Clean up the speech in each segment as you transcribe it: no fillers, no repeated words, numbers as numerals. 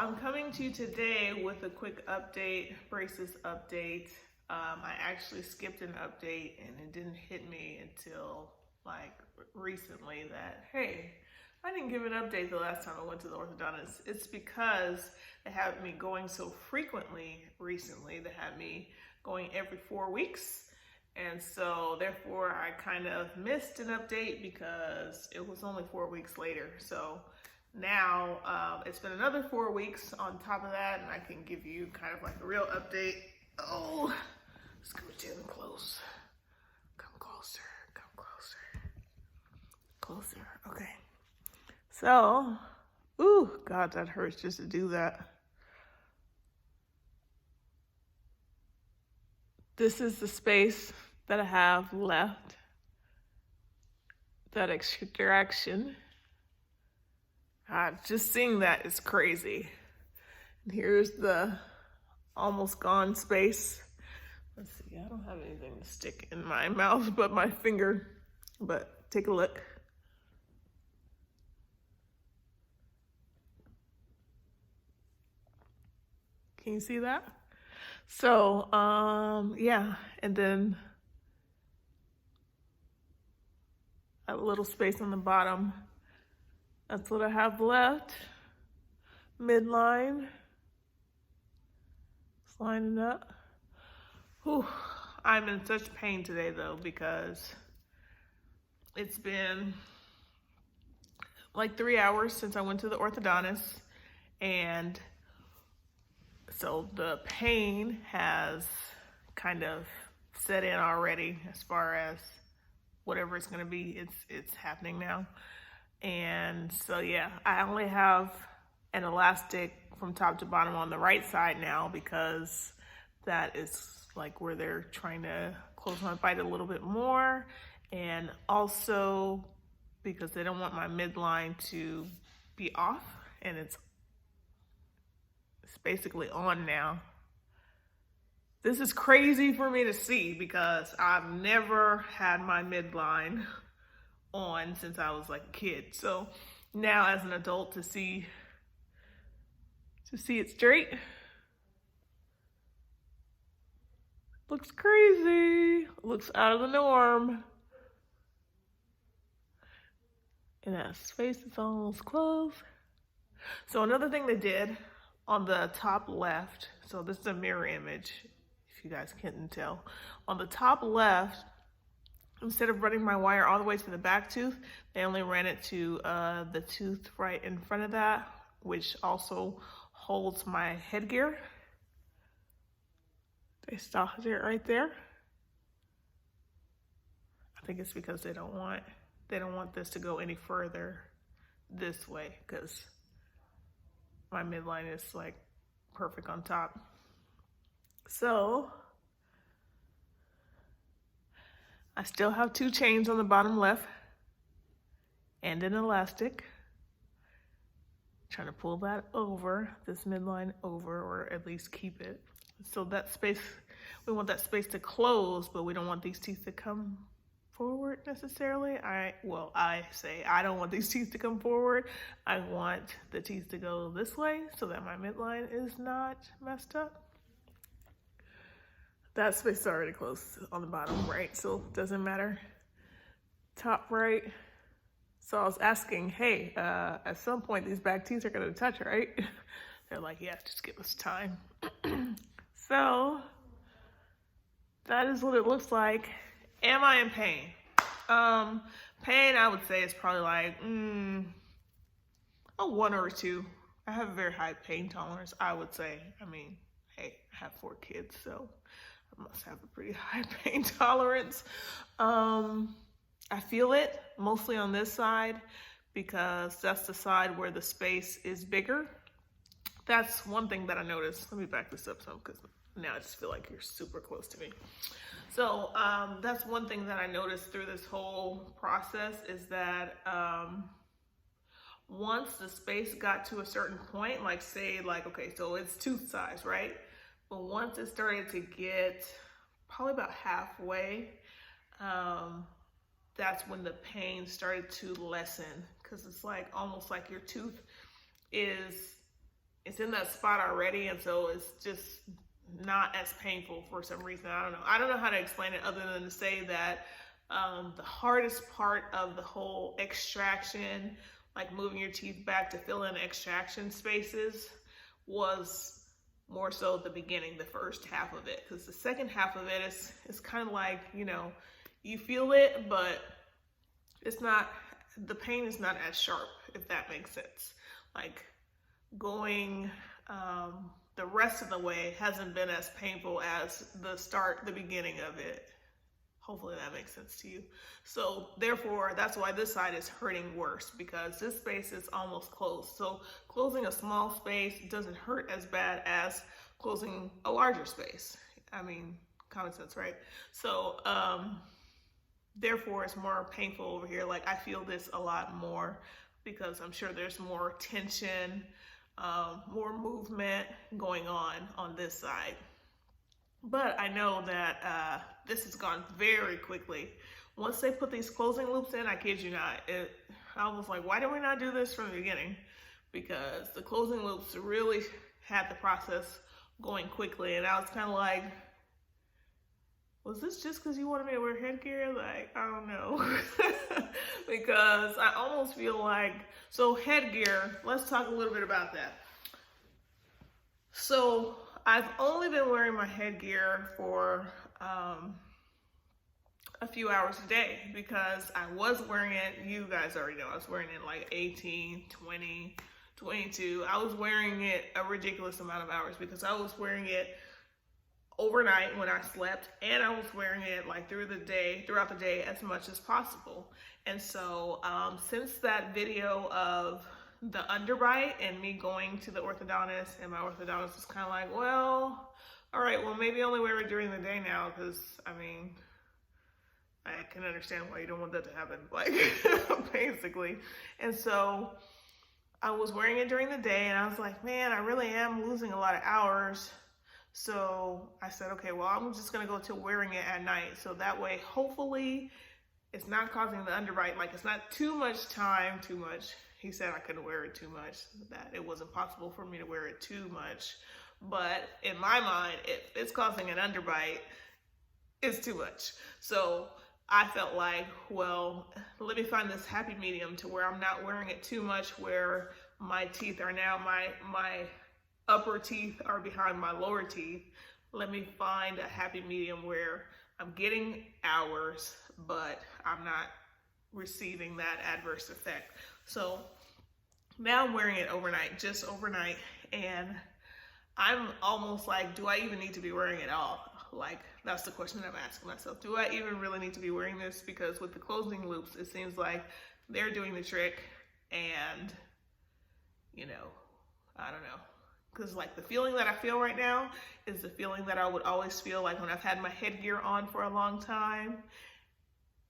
I'm coming to you today with a quick update, braces update. I actually skipped an update and it didn't hit me until like recently that, hey, I didn't give an update the last time I went to the orthodontist. It's because they have me going so frequently recently. They had me going every 4 weeks. And so therefore I kind of missed an update because it was only 4 weeks later. So now it's been another 4 weeks on top of that, and I can give you kind of like a real update. Oh, scooch in close. Come closer, come closer. Closer, okay. So, ooh, God, that hurts just to do that. This is the space that I have left. That extraction. Just seeing that is crazy. And here's the almost gone space. Let's see, I don't have anything to stick in my mouth but my finger, but take a look. Can you see that? So, yeah, and then a little space on the bottom. That's what I have left. Midline. Just lining up. Whew. I'm in such pain today though because it's been like 3 hours since I went to the orthodontist, and so the pain has kind of set in already as far as whatever it's gonna be, it's happening now. And so yeah, I only have an elastic from top to bottom on the right side now because that is like where they're trying to close my bite a little bit more, and also because they don't want my midline to be off, and it's basically on now. This is crazy for me to see because I've never had my midline on since I was like a kid. So now as an adult to see it straight looks crazy, looks out of the norm. And that space is almost closed. So another thing they did on the top left, so this is a mirror image if you guys couldn't tell. On the top left, instead of running my wire all the way to the back tooth, they only ran it to the tooth right in front of that, which also holds my headgear. They stopped it right there. I think it's because they don't want this to go any further this way because my midline is like perfect on top. So I still have 2 chains on the bottom left and an elastic. Trying to pull that over, this midline over, or at least keep it. So that space, we want that space to close, but we don't want these teeth to come forward necessarily. I say I don't want these teeth to come forward. I want the teeth to go this way so that my midline is not messed up. That space is already closed on the bottom right, so it doesn't matter. Top right. So I was asking, hey, at some point these back teeth are gonna touch, right? They're like, yeah, just give us time. So that is what it looks like. Am I in pain? Pain, I would say, is probably like a 1 or a 2. I have a very high pain tolerance, I would say. I mean, hey, I have 4 kids, so I must have a pretty high pain tolerance. I feel it mostly on this side because that's the side where the space is bigger. That's one thing that I noticed. Let me back this up some because now I just feel like you're super close to me. So that's one thing that I noticed through this whole process is that once the space got to a certain point, like say like, okay, so it's tooth size, right? But once it started to get probably about halfway, that's when the pain started to lessen because it's like almost like your tooth is it's in that spot already, and so it's just not as painful for some reason. I don't know how to explain it other than to say that the hardest part of the whole extraction, like moving your teeth back to fill in extraction spaces, was more so the beginning, the first half of it. Because the second half of it is kind of like, you know, you feel it, but it's not, the pain is not as sharp, if that makes sense. Like going the rest of the way hasn't been as painful as the beginning of it. Hopefully that makes sense to you. So therefore, that's why this side is hurting worse, because this space is almost closed. So closing a small space doesn't hurt as bad as closing a larger space. I mean, common sense, right? So therefore, it's more painful over here. Like I feel this a lot more because I'm sure there's more tension, more movement going on this side. But I know that this has gone very quickly. Once they put these closing loops in, I kid you not, I was like, why did we not do this from the beginning? Because the closing loops really had the process going quickly, and I was kind of like, was this just because you wanted me to wear headgear? Like, I don't know. Because I almost feel like, so headgear, let's talk a little bit about that. So I've only been wearing my headgear for a few hours a day, because I was wearing it, you guys already know, I was wearing it like 18, 20, 22. I was wearing it a ridiculous amount of hours because I was wearing it overnight when I slept, and I was wearing it like throughout the day as much as possible. And so since that video of the underbite and me going to the orthodontist, and my orthodontist was kind of like, well, all right, well, maybe only wear it during the day now, because I mean, I can understand why you don't want that to happen, like basically. And so I was wearing it during the day, and I was like, man, I really am losing a lot of hours. So I said, okay, well, I'm just gonna go to wearing it at night. So that way, hopefully it's not causing the underbite. Like it's not too much time, too much. He said I couldn't wear it too much, that it wasn't possible for me to wear it too much. But in my mind, if it's causing an underbite, it's too much. So I felt like, well, let me find this happy medium to where I'm not wearing it too much, where my teeth are now, my upper teeth are behind my lower teeth. Let me find a happy medium where I'm getting hours, but I'm not receiving that adverse effect. So now I'm wearing it overnight, just overnight, and I'm almost like, do I even need to be wearing it all? Like, that's the question I'm asking myself. Do I even really need to be wearing this? Because with the closing loops, it seems like they're doing the trick, and, you know, I don't know. Because like the feeling that I feel right now is the feeling that I would always feel like when I've had my headgear on for a long time.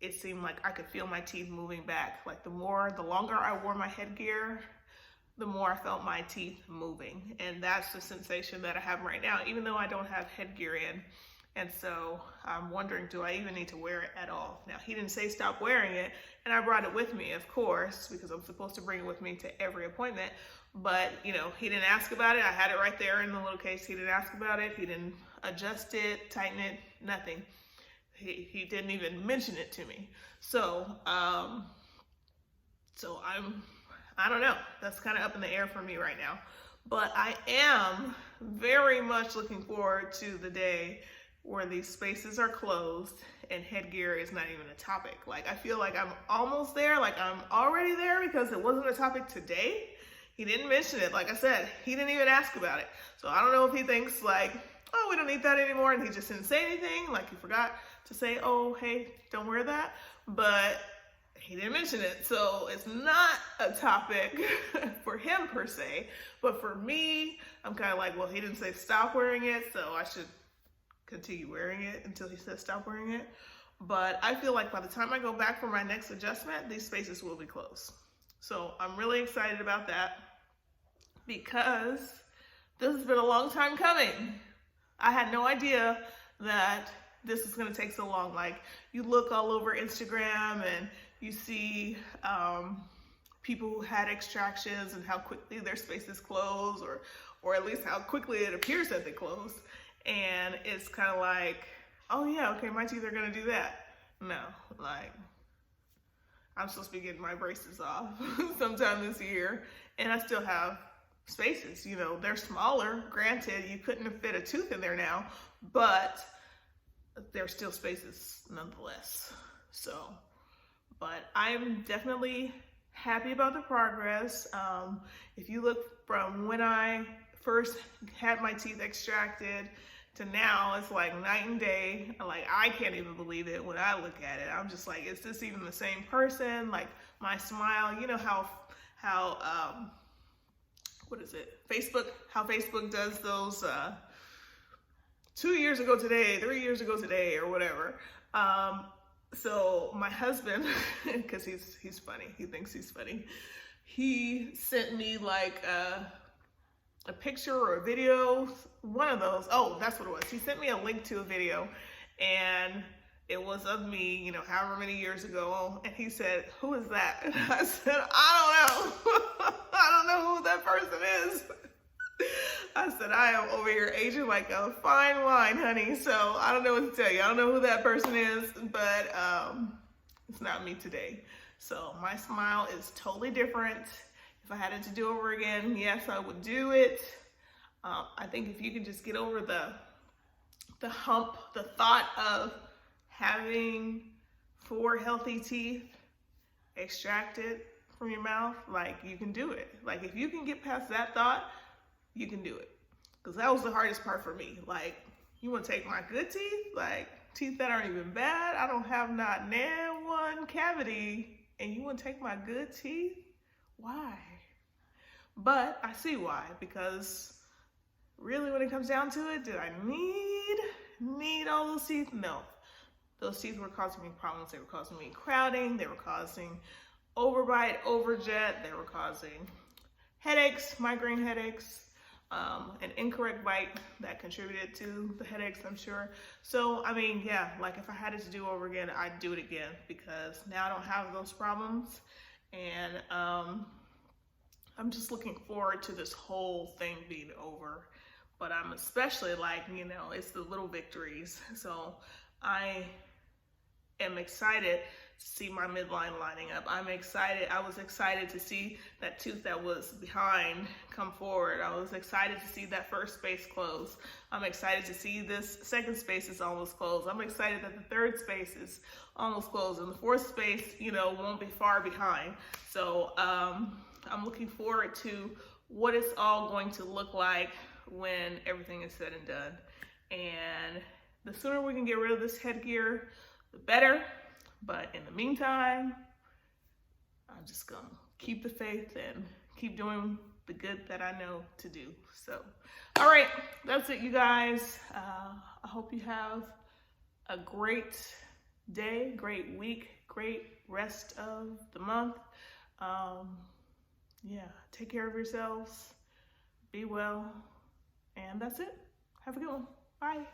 It seemed like I could feel my teeth moving back. Like the longer I wore my headgear, the more I felt my teeth moving. And that's the sensation that I have right now, even though I don't have headgear in. And so I'm wondering, do I even need to wear it at all? Now, he didn't say stop wearing it, and I brought it with me, of course, because I'm supposed to bring it with me to every appointment. But, you know, he didn't ask about it. I had it right there in the little case. He didn't ask about it. He didn't adjust it, tighten it, nothing. He didn't even mention it to me. So, I don't know. That's kind of up in the air for me right now. But I am very much looking forward to the day where these spaces are closed and headgear is not even a topic. Like, I feel like I'm almost there. Like, I'm already there because it wasn't a topic today. He didn't mention it. Like I said, he didn't even ask about it. So I don't know if he thinks like, oh, we don't need that anymore, and he just didn't say anything. Like he forgot to say, oh, hey, don't wear that. But he didn't mention it. So it's not a topic for him per se. But for me, I'm kind of like, well, he didn't say stop wearing it, so I should continue wearing it until he says stop wearing it. But I feel like by the time I go back for my next adjustment, these spaces will be closed. So I'm really excited about that because this has been a long time coming. I had no idea that this is going to take so long. Like, you look all over Instagram and you see people who had extractions and how quickly their spaces close, or at least how quickly it appears that they close. And it's kind of like, oh yeah, okay, my teeth are gonna do that. No, like, I'm supposed to be getting my braces off sometime this year, and I still have spaces. You know, they're smaller. Granted, you couldn't have fit a tooth in there now, but there's still spaces nonetheless. So, but I'm definitely happy about the progress. If you look from when I first had my teeth extracted to now, it's like night and day. Like, I can't even believe it when I look at it. I'm just like, is this even the same person? Like, my smile, you know how what is it? How Facebook does those 2 years ago today, 3 years ago today, or whatever. So my husband, because he's funny, he thinks he's funny, he sent me like a picture or a video, one of those. Oh, that's what it was. He sent me a link to a video, and it was of me, you know, however many years ago. And he said, "Who is that?" And I said, "I don't know." I don't know who that person is. I said, "I am over here aging like a fine wine, honey. So I don't know what to tell you. I don't know who that person is, but it's not me today." So my smile is totally different. If I had it to do over again, yes, I would do it. I think if you can just get over the hump, the thought of having 4 healthy teeth extracted from your mouth, like, you can do it. Like, if you can get past that thought, you can do it. Because that was the hardest part for me. Like, you want to take my good teeth, like teeth that aren't even bad, I don't have not one cavity, and you want to take my good teeth? Why? But I see why, because really when it comes down to it, did I need all those teeth? No. Those teeth were causing me problems. They were causing me crowding. They were causing overbite, overjet. They were causing headaches, migraine headaches, an incorrect bite that contributed to the headaches, I'm sure. So, I mean, yeah, like, if I had it to do over again, I'd do it again, because now I don't have those problems. And I'm just looking forward to this whole thing being over. But I'm especially like, you know, it's the little victories. So I am excited to see my midline lining up. I was excited to see that tooth that was behind come forward. I was excited to see that first space close. I'm excited to see this second space is almost closed. I'm excited that the third space is almost closed, and the fourth space, you know, won't be far behind. So I'm looking forward to what it's all going to look like when everything is said and done. And the sooner we can get rid of this headgear, the better. But in the meantime, I'm just gonna keep the faith and keep doing the good that I know to do. So, all right, that's it, you guys. I hope you have a great day, great week, great rest of the month. Yeah, take care of yourselves, be well, and that's it. Have a good one. Bye.